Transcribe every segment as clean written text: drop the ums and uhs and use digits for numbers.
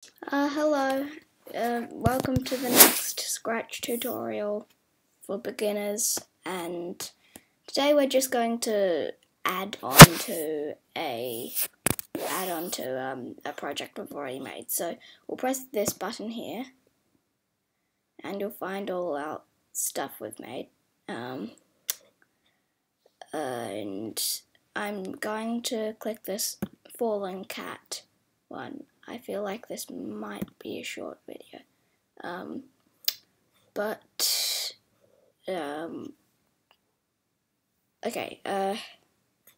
Hello, welcome to the next Scratch tutorial for beginners, and today we're just going to add on to a project we've already made. So we'll press this button here, and you'll find all our stuff we've made. And I'm going to click this fallen cat one. I feel like this might be a short video. Okay,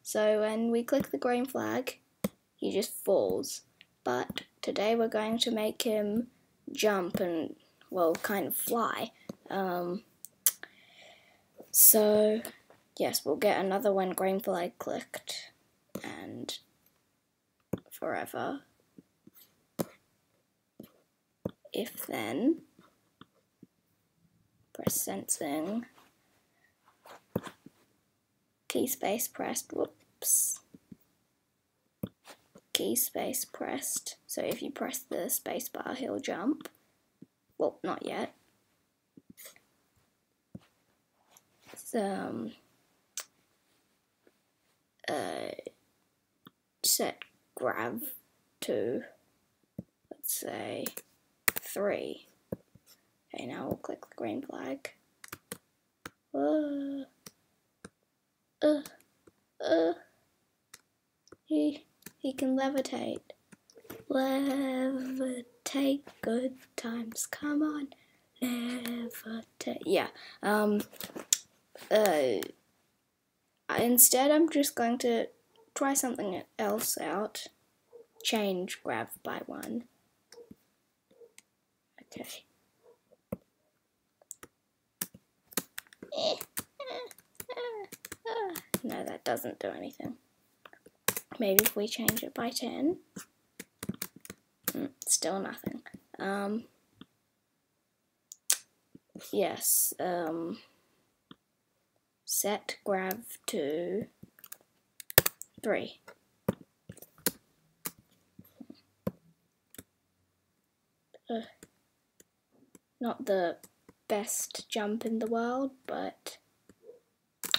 so when we click the green flag, he just falls. But today we're going to make him jump and, well, kind of fly. So, yes, we'll get another one green flag clicked, and forever. If then, press sensing, key space pressed, whoops, key space pressed, so if you press the space bar he'll jump. Well, not yet. Set grav to, let's say, 3. Okay, now we'll click the green flag. He can levitate. Levitate, good times, come on, levitate. Yeah. Instead, I'm just going to try something else out. Change grav by 1. Okay. No, that doesn't do anything. Maybe if we change it by 10. Still nothing. Yes. Set grav to 3. Not the best jump in the world, but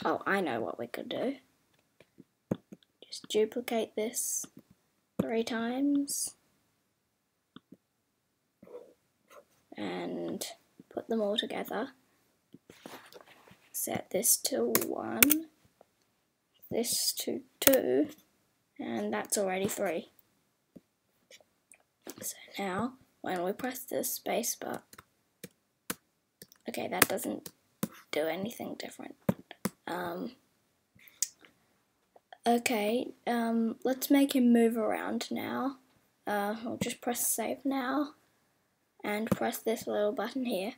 oh, I know what we could do. Just duplicate this 3 times and put them all together. Set this to 1, this to 2, and that's already 3. So now, when we press the space bar, okay, that doesn't do anything different. Okay, let's make him move around now. I'll just press save now, and press this little button here,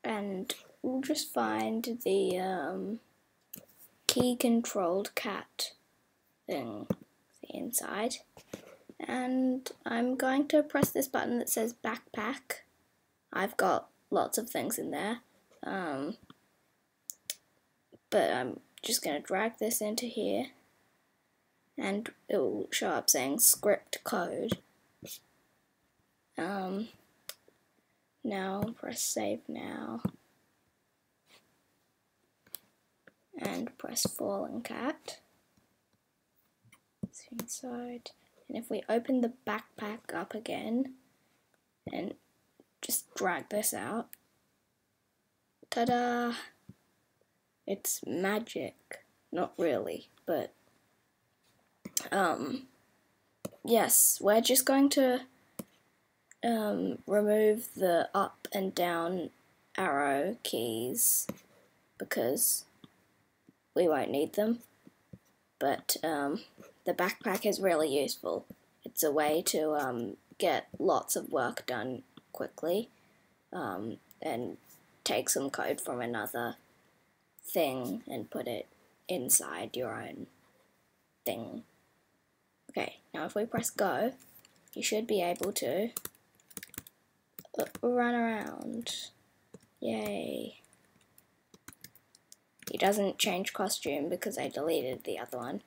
and we'll just find the key controlled cat thing, the inside, and I'm going to press this button that says backpack. I've got lots of things in there, but I'm just going to drag this into here, and it will show up saying script code. Now press save now, and press fallen cat. It's inside, and if we open the backpack up again and just drag this out, ta-da! It's magic. Not really, but yes, we're just going to remove the up and down arrow keys because we won't need them, but the backpack is really useful. It's a way to get lots of work done quickly and take some code from another thing and put it inside your own thing. Okay, now if we press go, you should be able to run around. Yay. He doesn't change costume because I deleted the other one.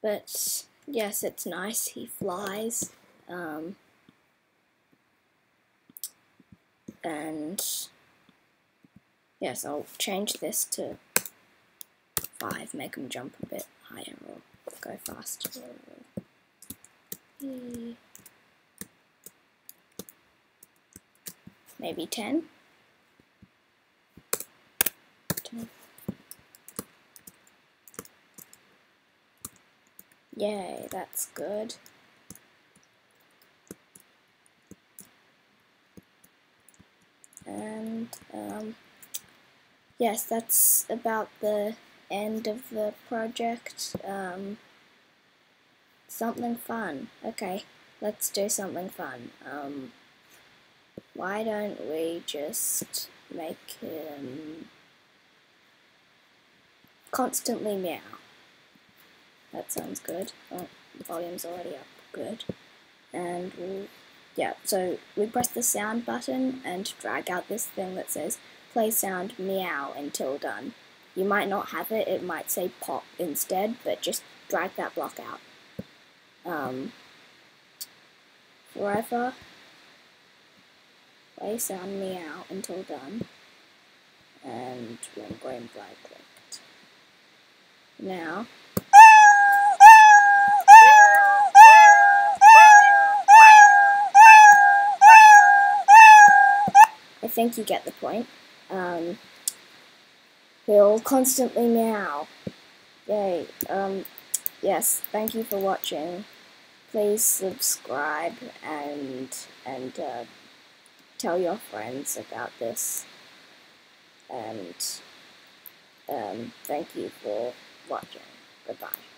But yes, it's nice. He flies. And yes, I'll change this to 5, make him jump a bit higher or go faster. Maybe 10. 10. Yay, that's good. And yes, that's about the end of the project. Something fun. Okay, let's do something fun. Why don't we just make him constantly meow? That sounds good. Oh, the volume's already up. Good. And yeah, so we press the sound button and drag out this thing that says play sound meow until done. You might not have it, it might say pop instead, but just drag that block out. Forever, play sound meow until done, and when green flag clicked. Now, I think you get the point. He'll constantly meow. Yay. Yes, thank you for watching. Please subscribe and tell your friends about this. And thank you for watching. Goodbye.